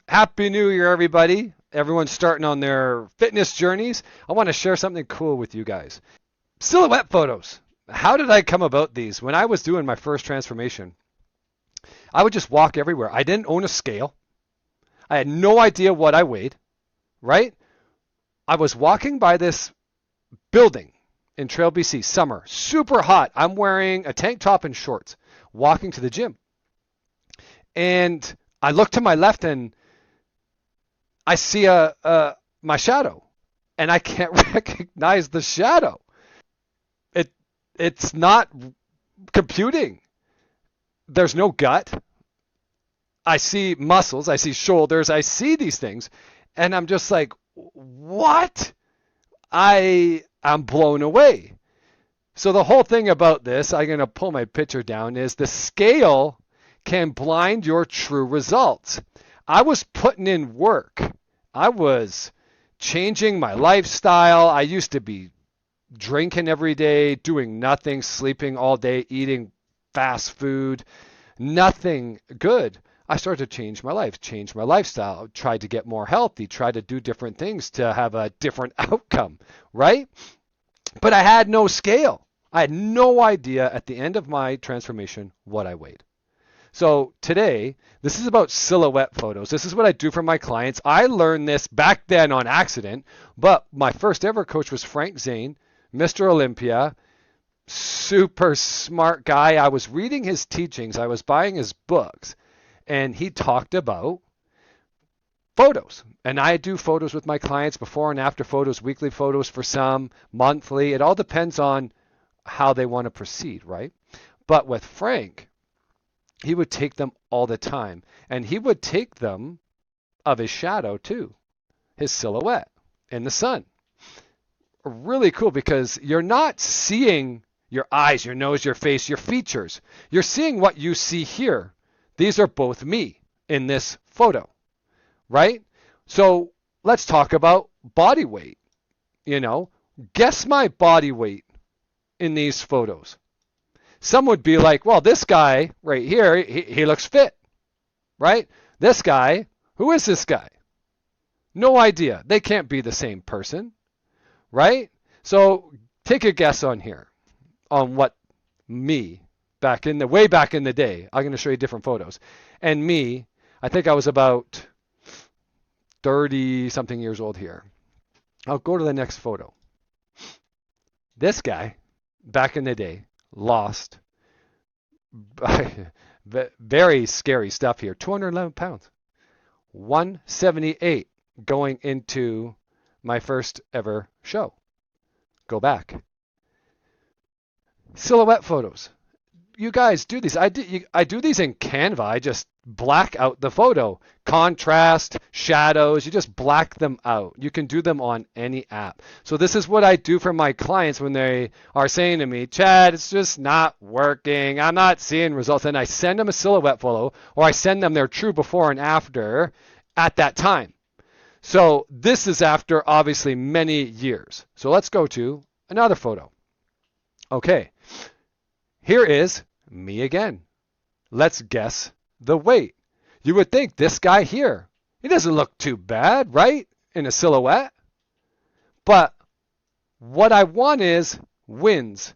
Happy New Year, everybody. Everyone's starting on their fitness journeys. I want to share something cool with you guys. Silhouette photos. How did I come about these? When I was doing my first transformation, I would just walk everywhere. I didn't own a scale. I had no idea what I weighed, right? I was walking by this building in Trail, BC, summer, super hot. I'm wearing a tank top and shorts, walking to the gym. And I look to my left and I see my shadow, and I can't recognize the shadow. It it's not computing. There's no gut. I see muscles, I see shoulders, I see these things, and I'm just like, what? I'm blown away. So the whole thing about this, I'm going to pull my picture down, is the scale can blind your true results. I was putting in work. I was changing my lifestyle. I used to be drinking every day, doing nothing, sleeping all day, eating fast food, nothing good. I started to change my life, change my lifestyle, tried to get more healthy, tried to do different things to have a different outcome, right? But I had no scale. I had no idea at the end of my transformation what I weighed. So today, this is about silhouette photos. This is what I do for my clients. I learned this back then on accident, but my first ever coach was Frank Zane, Mr. Olympia, super smart guy. I was reading his teachings. I was buying his books, and he talked about photos. And I do photos with my clients, before and after photos, weekly photos for some, monthly. It all depends on how they want to proceed, right? But with Frank, he would take them all the time. And he would take them of his shadow too, his silhouette in the sun. Really cool, because you're not seeing your eyes, your nose, your face, your features. You're seeing what you see here. These are both me in this photo, right? So let's talk about body weight. Guess my body weight in these photos. Some would be like, well, this guy right here, he looks fit, right? This guy, who is this guy? No idea. They can't be the same person, right? So take a guess on here, on what me, way back in the day. I'm going to show you different photos. And me, I think I was about 30 something years old here. I'll go to the next photo. This guy, back in the day, lost very scary stuff here. 211 pounds. 178 going into my first ever show. Go back. Silhouette photos. You guys do these. I do these in Canva. I just black out the photo. Contrast, shadows, you just black them out. You can do them on any app. So this is what I do for my clients when they are saying to me, Chad, it's just not working. I'm not seeing results. And I send them a silhouette photo, or I send them their true before and after at that time. So this is after obviously many years. So let's go to another photo. Okay. Here is me again. Let's guess the weight. You would think this guy here, he doesn't look too bad, right? In a silhouette. But what I want is wins.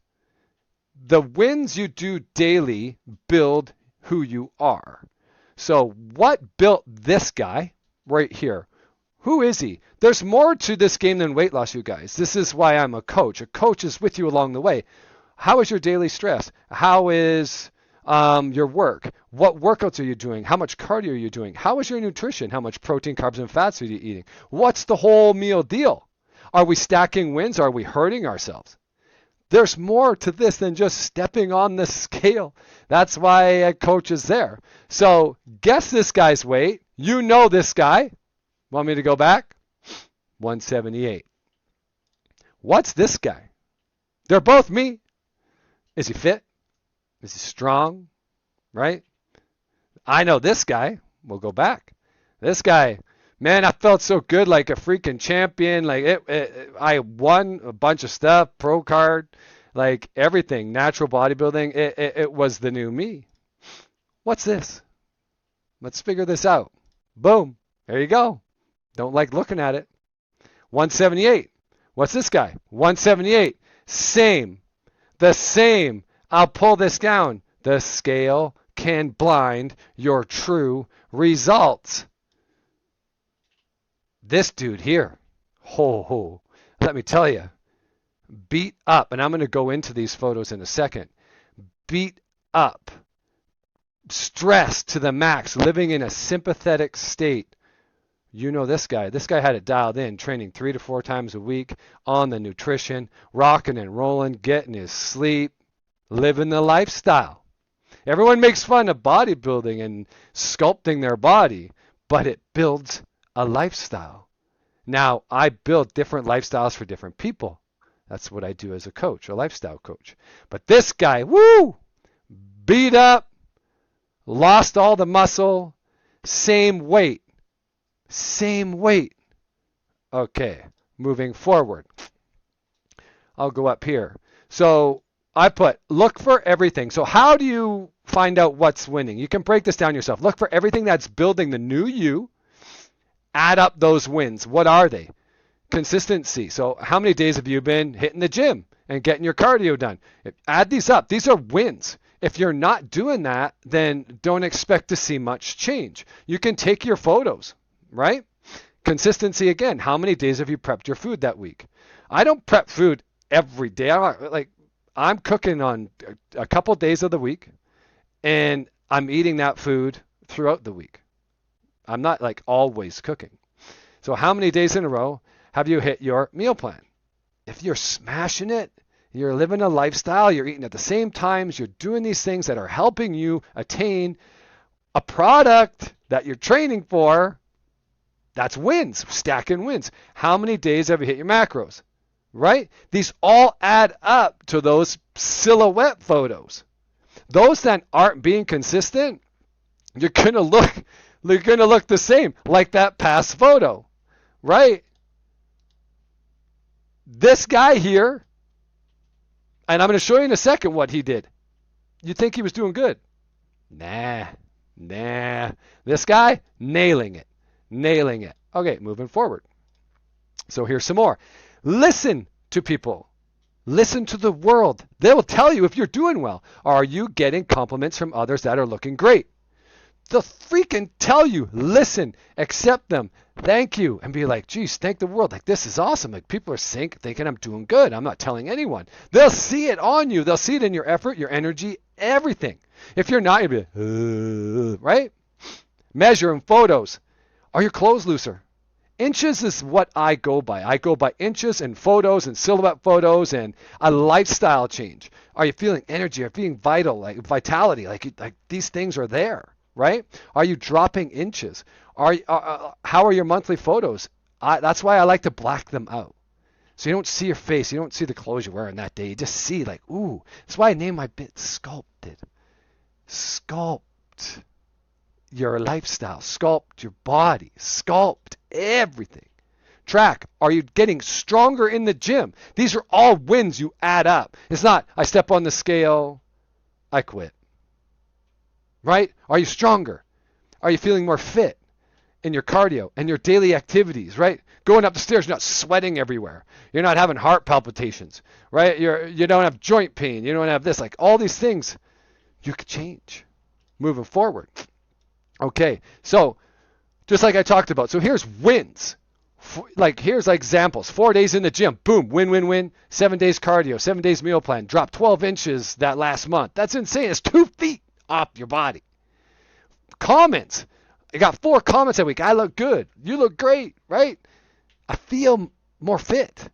The wins you do daily build who you are. So what built this guy right here? Who is he? There's more to this game than weight loss, you guys. This is why I'm a coach. A coach is with you along the way. How is your daily stress? How is your work? What workouts are you doing? How much cardio are you doing? How is your nutrition? How much protein, carbs, and fats are you eating? What's the whole meal deal? Are we stacking wins? Are we hurting ourselves? There's more to this than just stepping on the scale. That's why a coach is there. So guess this guy's weight. You know this guy. Want me to go back? 178. What's this guy? They're both me. Is he fit? Is he strong? Right? I know this guy. We'll go back. This guy, man, I felt so good, like a freaking champion. Like I won a bunch of stuff, pro card, like everything, natural bodybuilding. It was the new me. What's this? Let's figure this out. Boom. There you go. Don't like looking at it. 178. What's this guy? 178. Same. The same. I'll pull this down. The scale can blind your true results. This dude here, let me tell you, beat up, and I'm going to go into these photos in a second, beat up, stressed to the max, living in a sympathetic state. You know this guy. This guy had it dialed in, training 3 to 4 times a week on the nutrition, rocking and rolling, getting his sleep, living the lifestyle. Everyone makes fun of bodybuilding and sculpting their body, but it builds a lifestyle. Now, I build different lifestyles for different people. That's what I do as a coach, a lifestyle coach. But this guy, beat up, lost all the muscle, same weight. Okay, moving forward. I'll go up here. So I put, look for everything. So how do you find out what's winning? You can break this down yourself. Look for everything that's building the new you. Add up those wins. What are they? Consistency. So how many days have you been hitting the gym and getting your cardio done? Add these up. These are wins. If you're not doing that, then don't expect to see much change. You can take your photos, right? Consistency again. How many days have you prepped your food that week? I don't prep food every day. I'm cooking on a couple days of the week, and I'm eating that food throughout the week. I'm not like always cooking. So how many days in a row have you hit your meal plan? If you're smashing it, you're living a lifestyle, you're eating at the same times, you're doing these things that are helping you attain a product that you're training for, that's wins, stacking wins. How many days have you hit your macros? Right? These all add up to those silhouette photos. Those that aren't being consistent, you're gonna look the same, like that past photo, right? This guy here, and I'm going to show you in a second what he did. You think he was doing good? Nah. This guy, nailing it. Okay, moving forward. So here's some more. Listen to people. Listen to the world. They will tell you if you're doing well. Are you getting compliments from others that are looking great? They'll freaking tell you. Listen, accept them, thank you, and be like, geez, thank the world. Like, this is awesome. Like, people are thinking I'm doing good. I'm not telling anyone. They'll see it on you. They'll see it in your effort, your energy, everything. If you're not, you'll be like, right? Measure in photos. Are your clothes looser? Inches is what I go by. I go by inches and photos and silhouette photos and a lifestyle change. Are you feeling energy? Are you feeling vital, like vitality? Like these things are there. Right? Are you dropping inches? How are your monthly photos? That's why I like to black them out. So you don't see your face. You don't see the clothes you're wearing that day. You just see like, ooh. That's why I named my bit Sculpted. Sculpt your lifestyle. Sculpt your body. Sculpt everything. Track. Are you getting stronger in the gym? These are all wins you add up. It's not, I step on the scale, I quit. Right? Are you stronger? Are you feeling more fit in your cardio and your daily activities, right? Going up the stairs, you're not sweating everywhere. You're not having heart palpitations, right? You don't have joint pain. You don't have this. Like all these things, you could change moving forward. Okay, so just like I talked about. So here's wins. Here's examples. 4 days in the gym. Boom. Win. 7 days cardio. 7 days meal plan. Drop 12 inches that last month. That's insane. It's 2 feet off your body. Comments. I got 4 comments that week. I look good. You look great, right? I feel more fit.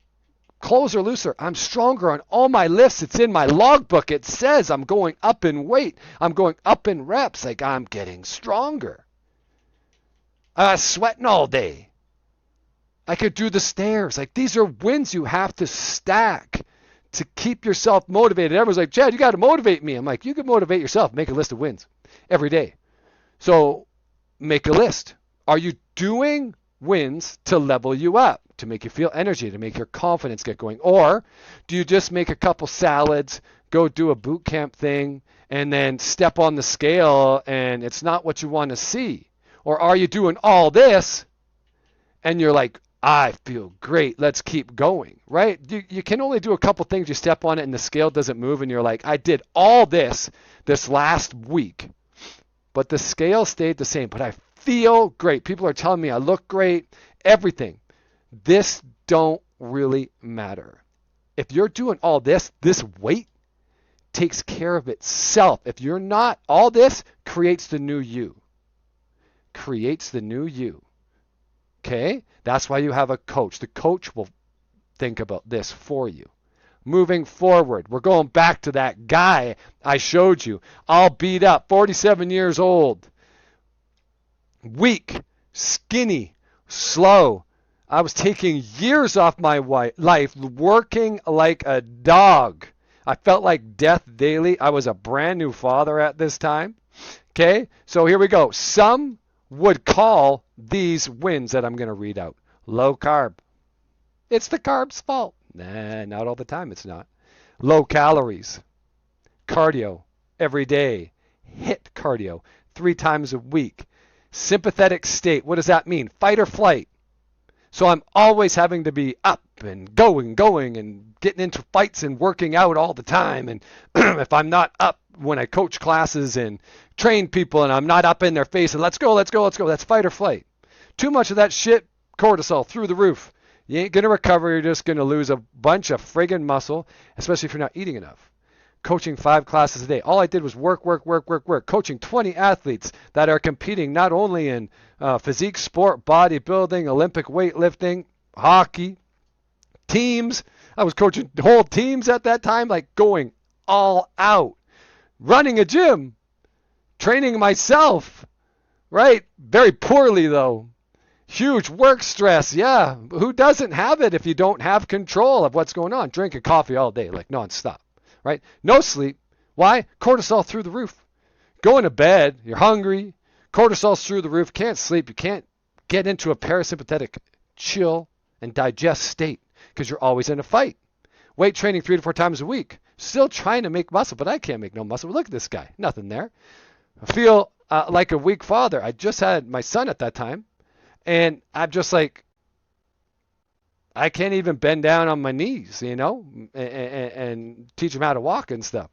Clothes are looser. I'm stronger on all my lifts. It's in my logbook. It says I'm going up in weight. I'm going up in reps. Like I'm getting stronger. I was sweating all day. I could do the stairs. Like these are wins you have to stack to keep yourself motivated. Everyone's like, Chad, you got to motivate me. I'm like, you can motivate yourself. Make a list of wins every day. So make a list. Are you doing wins to level you up, to make you feel energy, to make your confidence get going? Or do you just make a couple salads, go do a boot camp thing, and then step on the scale and it's not what you want to see? Or are you doing all this and you're like, I feel great, let's keep going, right? You can only do a couple things. You step on it and the scale doesn't move and you're like, I did all this last week, but the scale stayed the same, but I feel great. People are telling me I look great, everything. This don't really matter. If you're doing all this weight takes care of itself. If you're not, all this creates the new you. Creates the new you. Okay? That's why you have a coach. The coach will think about this for you. Moving forward, we're going back to that guy I showed you. All beat up, 47 years old. Weak, skinny, slow. I was taking years off my life, working like a dog. I felt like death daily. I was a brand new father at this time. Okay, so here we go. Some would call these wins that I'm going to read out low carb. It's the carb's fault. Nah, not all the time it's not. Low calories. Cardio every day. HIIT cardio 3 times a week. Sympathetic state. What does that mean? Fight or flight. So I'm always having to be up and going and getting into fights and working out all the time. And if I'm not up when I coach classes and train people and I'm not up in their face and let's go, that's fight or flight. Too much of that shit, cortisol through the roof. You ain't going to recover. You're just going to lose a bunch of friggin' muscle, especially if you're not eating enough. Coaching 5 classes a day. All I did was work. Coaching 20 athletes that are competing not only in physique sport, bodybuilding, Olympic weightlifting, hockey, teams. I was coaching whole teams at that time, like going all out. Running a gym. Training myself. Right? Very poorly, though. Huge work stress. Yeah. Who doesn't have it if you don't have control of what's going on? Drinking coffee all day, like nonstop. Right? No sleep. Why? Cortisol through the roof. Going to bed, you're hungry, cortisol's through the roof, can't sleep, you can't get into a parasympathetic chill and digest state because you're always in a fight. Weight training 3 to 4 times a week. Still trying to make muscle, but I can't make no muscle. Look at this guy. Nothing there. I feel like a weak father. I just had my son at that time, and I'm just like, I can't even bend down on my knees, and teach him how to walk and stuff.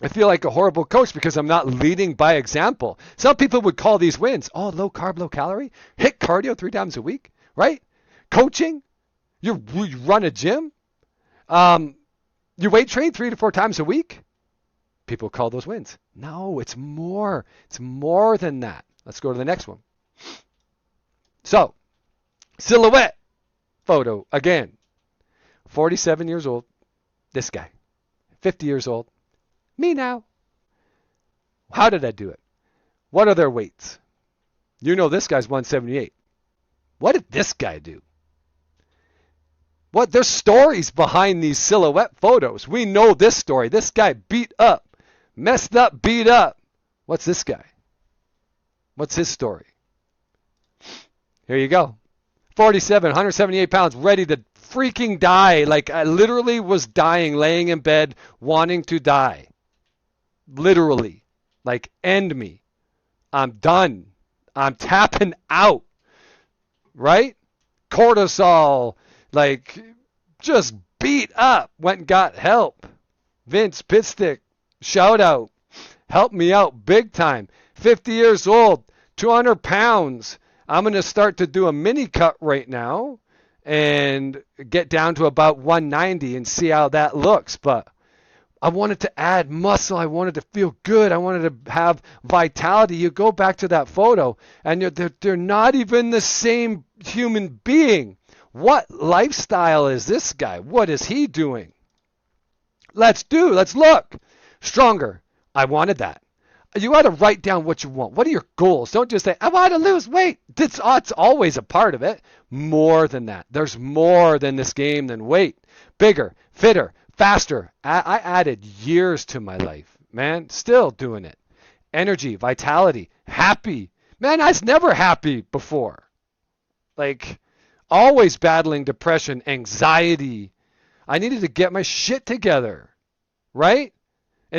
I feel like a horrible coach because I'm not leading by example. Some people would call these wins, low carb, low calorie, HIIT cardio 3 times a week, right? Coaching, you run a gym, you weight train 3 to 4 times a week. People call those wins. No, it's more. It's more than that. Let's go to the next one. So, silhouette. Photo again. 47 years old. This guy. 50 years old. Me now. How did I do it? What are their weights? You know this guy's 178. What did this guy do? There's stories behind these silhouette photos. We know this story. This guy beat up. Messed up, beat up. What's this guy? What's his story? Here you go. 47, 178 pounds, ready to freaking die. Like I literally was dying, laying in bed, wanting to die. Literally. Like end me. I'm done. I'm tapping out. Right? Cortisol. Like just beat up. Went and got help. Vince Pitstick. Shout out. Help me out big time. 50 years old. 200 pounds. I'm going to start to do a mini cut right now and get down to about 190 and see how that looks. But I wanted to add muscle. I wanted to feel good. I wanted to have vitality. You go back to that photo and they're not even the same human being. What lifestyle is this guy? What is he doing? Let's look. Stronger. I wanted that. You got to write down what you want. What are your goals? Don't just say, I want to lose weight. It's always a part of it. More than that. There's more than this game than weight. Bigger, fitter, faster. I added years to my life, man. Still doing it. Energy, vitality, happy. Man, I was never happy before. Like, always battling depression, anxiety. I needed to get my shit together. Right?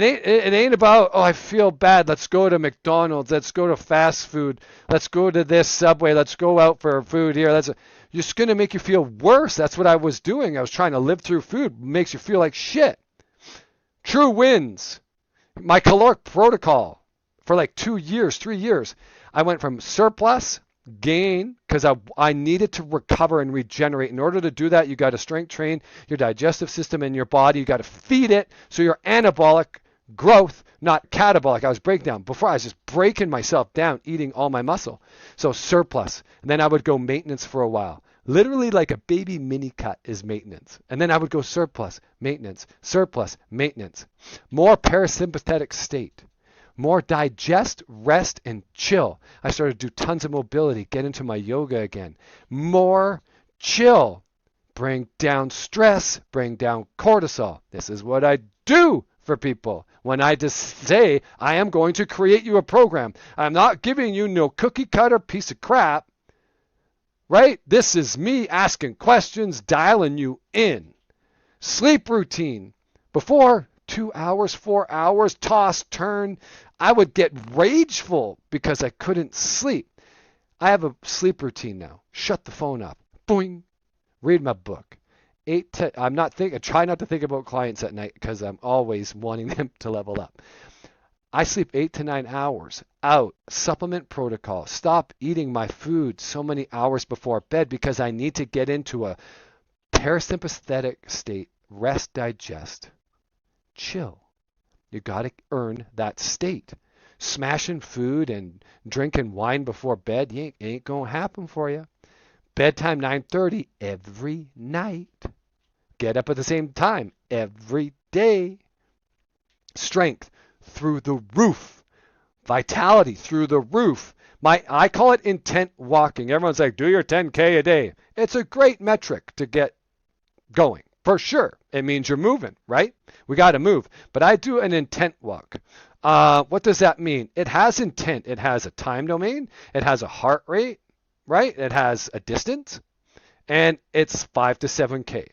It ain't about, oh, I feel bad. Let's go to McDonald's. Let's go to fast food. Let's go to this Subway. Let's go out for food here. You're just going to make you feel worse. That's what I was doing. I was trying to live through food. Makes you feel like shit. True wins. My caloric protocol for like 2 years, 3 years. I went from surplus, gain, because I needed to recover and regenerate. In order to do that, you got to strength train your digestive system and your body. You got to feed it so you're anabolic growth, not catabolic. I was breakdown. Before I was just breaking myself down, eating all my muscle. So surplus. And then I would go maintenance for a while. Literally like a baby mini cut is maintenance. And then I would go surplus, maintenance, surplus, maintenance. More parasympathetic state. More digest, rest, and chill. I started to do tons of mobility, get into my yoga again. More chill. Bring down stress, bring down cortisol. This is what I do for people. When I just say, I am going to create you a program. I'm not giving you no cookie cutter piece of crap. Right? This is me asking questions, dialing you in. Sleep routine. Before, 2 hours, 4 hours, toss, turn. I would get rageful because I couldn't sleep. I have a sleep routine now. Shut the phone up. Boing. Read my book. I try not to think about clients at night because I'm always wanting them to level up. I sleep 8 to 9 hours out. Supplement protocol. Stop eating my food so many hours before bed because I need to get into a parasympathetic state. Rest, digest, chill. You got to earn that state. Smashing food and drinking wine before bed ain't going to happen for you. Bedtime 9:30 every night. Get up at the same time every day. Strength through the roof. Vitality through the roof. I call it intent walking. Everyone's like, do your 10K a day. It's a great metric to get going. For sure. It means you're moving, right? We got to move. But I do an intent walk. What does that mean? It has intent. It has a time domain. It has a heart rate, right? It has a distance. And it's 5 to 7K.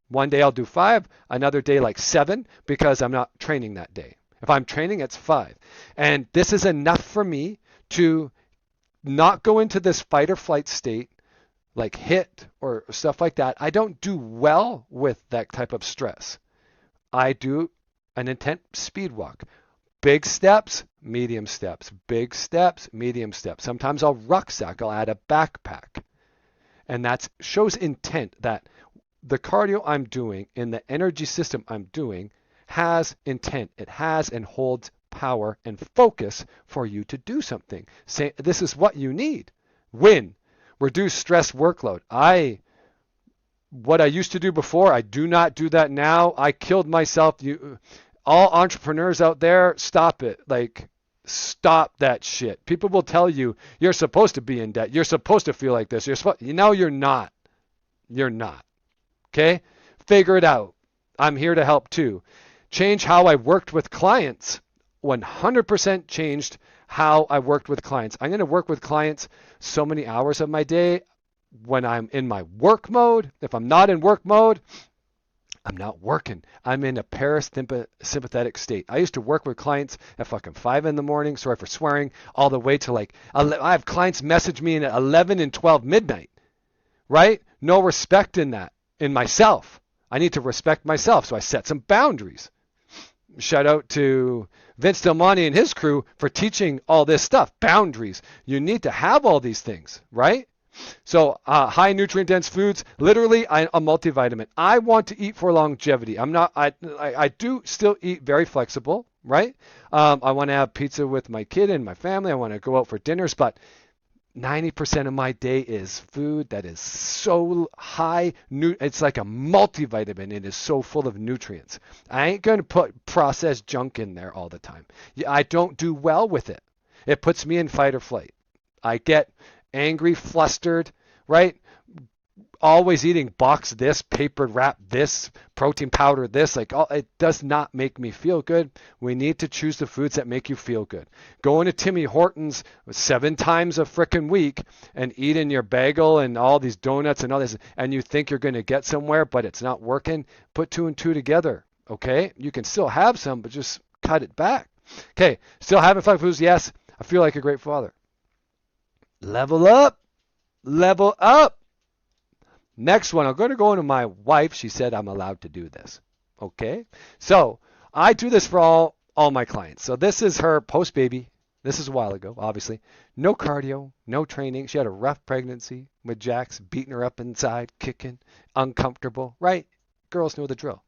One day I'll do 5, another day like 7 because I'm not training that day. If I'm training, it's 5. And this is enough for me to not go into this fight or flight state like HIT or stuff like that. I don't do well with that type of stress. I do an intent speed walk. Big steps, medium steps. Big steps, medium steps. Sometimes I'll rucksack. I'll add a backpack. And that shows intent that the cardio I'm doing in the energy system I'm doing has intent. It has and holds power and focus for you to do something. Say, this is what you need. Win. Reduce stress workload. What I used to do before, I do not do that now. I killed myself. All entrepreneurs out there, stop it. Like, stop that shit. People will tell you, you're supposed to be in debt. You're supposed to feel like this. You're not. You're not. Okay? Figure it out. I'm here to help too. Change how I worked with clients. 100% changed how I worked with clients. I'm going to work with clients so many hours of my day when I'm in my work mode. If I'm not in work mode, I'm not working. I'm in a parasympathetic state. I used to work with clients at fucking 5 in the morning, sorry for swearing, all the way to like, I have clients message me at 11 and 12 midnight, right? No respect in that, in myself. I need to respect myself, so I set some boundaries. Shout out to Vince Del Monte and his crew for teaching all this stuff. Boundaries. You need to have all these things, right? So high nutrient dense foods, literally a multivitamin. I want to eat for longevity. I do still eat very flexible, right? I want to have pizza with my kid and my family. I want to go out for dinners, but 90% of my day is food that is so high. It's like a multivitamin. It is so full of nutrients. I ain't going to put processed junk in there all the time. I don't do well with it. It puts me in fight or flight. I get angry, flustered, right? Always eating box this, paper wrap this, protein powder this. It does not make me feel good. We need to choose the foods that make you feel good. Going to Timmy Hortons 7 times a frickin' week and eating your bagel and all these donuts and all this, and you think you're going to get somewhere, but it's not working. Put 2 and 2 together, okay? You can still have some, but just cut it back. Okay, still having fun foods? Yes. I feel like a great father. Level up. Level up. Next one, I'm going to go into my wife. She said I'm allowed to do this. Okay, so I do this for all my clients. So this is her post-baby. This is a while ago, obviously. No cardio, no training. She had a rough pregnancy with Jax beating her up inside, kicking, uncomfortable, right? Girls know the drill.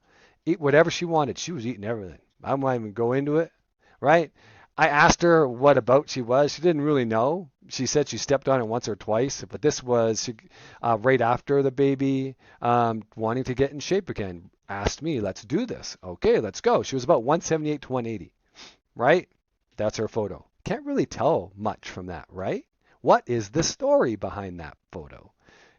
Eat whatever she wanted. She was eating everything. I won't even go into it, right? I asked her what about she was. She didn't really know. She said she stepped on it once or twice, but this was right after the baby, wanting to get in shape again. Asked me, let's do this. Okay, let's go. She was about 178 to 180, right? That's her photo. Can't really tell much from that, right? What is the story behind that photo?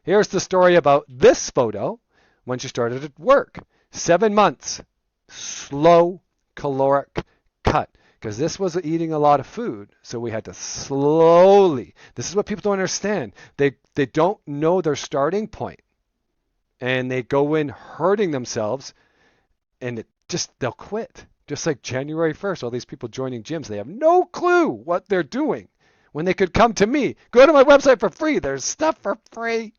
Here's the story about this photo when she started at work. 7 months, slow caloric cut. Because this was eating a lot of food, so we had to slowly. This is what people don't understand. They don't know their starting point, and they go in hurting themselves, and they'll quit. Just like January 1st, all these people joining gyms, they have no clue what they're doing when they could come to me. Go to my website for free. There's stuff for free.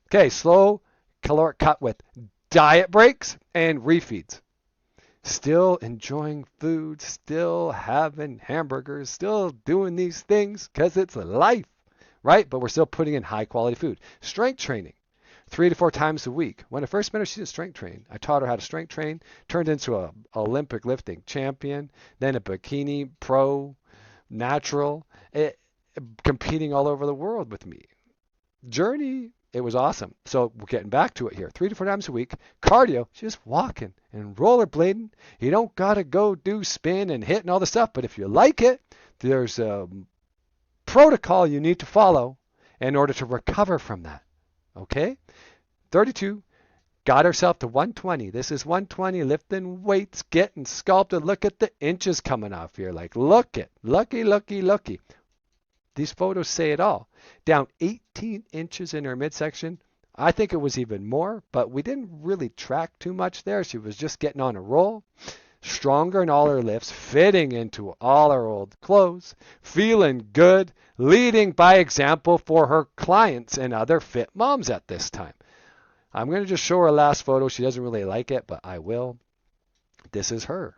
Okay, slow caloric cut with diet breaks and refeeds. Still enjoying food, still having hamburgers, still doing these things because it's life, right? But we're still putting in high quality food. Strength training, 3 to 4 times a week. When I first met her, she didn't strength train. I taught her how to strength train, turned into an Olympic lifting champion, then a bikini pro, natural, competing all over the world with me. Journey. It was awesome. So we're getting back to it here. 3 to 4 times a week. Cardio, just walking and rollerblading. You don't got to go do spin and hit and all the stuff. But if you like it, there's a protocol you need to follow in order to recover from that. Okay? 32. Got herself to 120. This is 120, lifting weights, getting sculpted. Look at the inches coming off here. Like, look it. Lucky, lucky, lucky. These photos say it all. Down 18 inches in her midsection. I think it was even more, but we didn't really track too much there. She was just getting on a roll. Stronger in all her lifts, fitting into all her old clothes, feeling good, leading by example for her clients and other fit moms at this time. I'm going to just show her last photo. She doesn't really like it, but I will. This is her,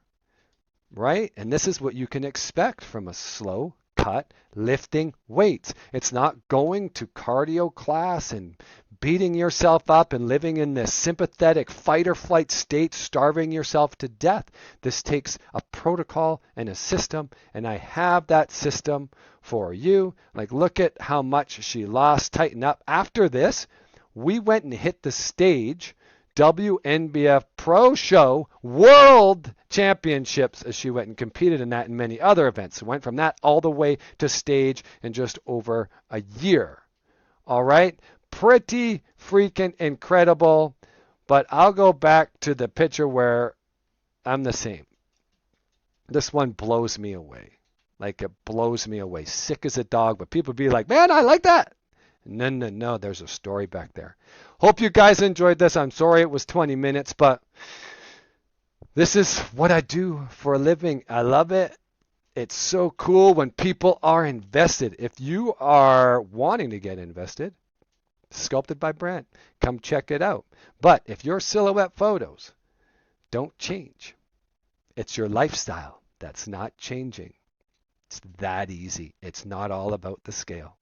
right? And this is what you can expect from a slow cut lifting weights. It's not going to cardio class and beating yourself up and living in this sympathetic fight or flight state, starving yourself to death. This takes a protocol and a system, and I have that system for you. Like, look at how much she lost. Tighten up. After this, we went and hit the stage, WNBF Pro Show World Championships, as she went and competed in that and many other events. Went from that all the way to stage in just over a year. All right? Pretty freaking incredible. But I'll go back to the picture where I'm the same. This one blows me away. Like, it blows me away. Sick as a dog. But people be like, man, I like that. No, there's a story back there. Hope you guys enjoyed this. I'm sorry it was 20 minutes, but this is what I do for a living. I love it. It's so cool when people are invested. If you are wanting to get invested, Sculpted by Brandt, come check it out. But if your silhouette photos don't change, it's your lifestyle that's not changing. It's that easy. It's not all about the scale.